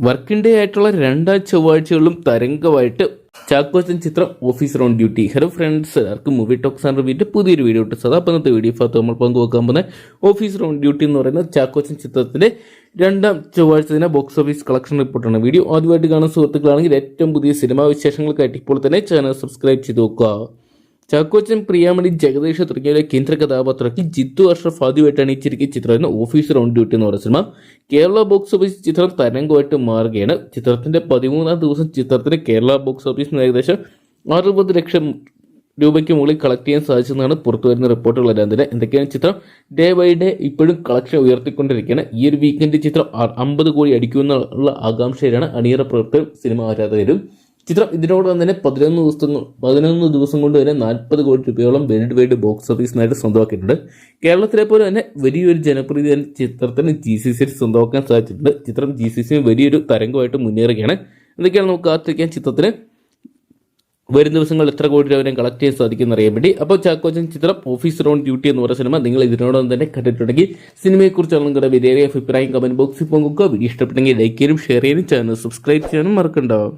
Working day ആയിട്ടുള്ള രണ്ടാം ചൊവ്വാഴ്ചകളിലും തരംഗമായിട്ട് ചാക്കോച്ചൻ ചിത്രം officer on duty. Hello friends, എല്ലാവർക്കും മൂവി ടോക്സ് ആൻഡ് റിവ്യൂവിന്റെ പുതിയൊരു വീഡിയോ ഇട്ട് സദാ ഇന്നത്തെ വീഡിയോ ഭാഗത്ത് നമ്മൾ പങ്കുവെക്കാൻ പോകുന്ന ഓഫീസർ ഓൺ ഡ്യൂട്ടി എന്ന് പറയുന്ന ചാക്കോച്ചൻ ചിത്രത്തിന്റെ രണ്ടാം ചൊവ്വാഴ്ച ദിന ബോക്സ് ഓഫീസ് കളക്ഷൻ റിപ്പോർട്ടാണ്. വീഡിയോ ആദ്യമായിട്ട് കാണുന്ന സുഹൃത്തുക്കളാണെങ്കിൽ ഏറ്റവും പുതിയ സിനിമാ വിശേഷങ്ങൾക്കായിട്ട് ഇപ്പോൾ തന്നെ ചാനൽ സബ്സ്ക്രൈബ് ചെയ്ത് നോക്കുക. ചാക്കോച്ചൻ, പ്രിയാമണി, ജഗദീഷ് തുടങ്ങിയ കേന്ദ്ര കഥാപാത്രമാക്കി ജിത്തു അഷ്റഫ് ആദ്യമായിട്ട് അണിയിച്ചിരിക്കുന്ന ചിത്രമായിരുന്നു ഓഫീസർ ഓൺ ഡ്യൂട്ടി എന്ന് പറയുന്ന സിനിമ. കേരള ബോക്സ് ഓഫീസ് ചിത്രം തരംഗമായിട്ട് മാറുകയാണ്. ചിത്രത്തിന്റെ 13ാം ദിവസം ചിത്രത്തിന് കേരള ബോക്സ് ഓഫീസിൽ നിന്ന് ഏകദേശം 60 ലക്ഷം രൂപയ്ക്ക് മുകളിൽ കളക്ട് ചെയ്യാൻ സാധിച്ചെന്നാണ് പുറത്തുവരുന്ന റിപ്പോർട്ടുകളെല്ലാം തന്നെ. എന്തൊക്കെയാണ് ചിത്രം ഡേ ബൈ ഡേ ഇപ്പോഴും കളക്ഷൻ ഉയർത്തിക്കൊണ്ടിരിക്കുകയാണ്. ഈ ഒരു വീക്കെൻഡ് ചിത്രം 50 കോടി അടിക്കുമെന്നുള്ള ആകാംക്ഷയിലാണ് അണിയറ പ്രവർത്തകരും സിനിമ ആരാധകരും. ചിത്രം ഇതിനോടൊപ്പം തന്നെ 11 ദിവസം കൊണ്ട് തന്നെ 40 കോടി രൂപയോളം വേൾഡ് വൈഡ് ബോക്സ് ഓഫീസിനായിട്ട് സ്വന്തമാക്കിയിട്ടുണ്ട്. കേരളത്തിലെ പോലെ തന്നെ വലിയൊരു ജനപ്രീതി തന്നെ ചിത്രത്തിന് GCC സ്വന്തമാക്കാൻ സാധിച്ചിട്ടുണ്ട്. ചിത്രം GCC വലിയൊരു തരംഗമായിട്ട് മുന്നേറുകയാണ്. എന്തൊക്കെയാണ് നമുക്ക് കാത്തിരിക്കാൻ ചിത്രത്തിന് വരും ദിവസങ്ങളിൽ എത്ര കോടി രൂപ കളക്ട് ചെയ്യാൻ സാധിക്കുമെന്ന് അറിയാൻ വേണ്ടി. അപ്പോൾ ചാക്കോച്ചൻ ചിത്രം ഓഫീസർ ഓൺ ഡ്യൂട്ടി എന്ന് പറയുന്ന സിനിമ നിങ്ങൾ ഇതിനോടൊപ്പം തന്നെ കണ്ടിട്ടുണ്ടെങ്കിൽ സിനിമയെക്കുറിച്ചുള്ള നിങ്ങളുടെ വിലയേറിയ അഭിപ്രായം കമന്റ് ബോക്സിൽ പങ്കുവെക്കുക. വീഡിയോ ഇഷ്ടപ്പെട്ടെങ്കിൽ ലൈക്ക് ചെയ്യാനും ഷെയർ ചെയ്യാനും ചാനൽ സബ്സ്ക്രൈബ് ചെയ്യാനും മറക്കണ്ടാവും.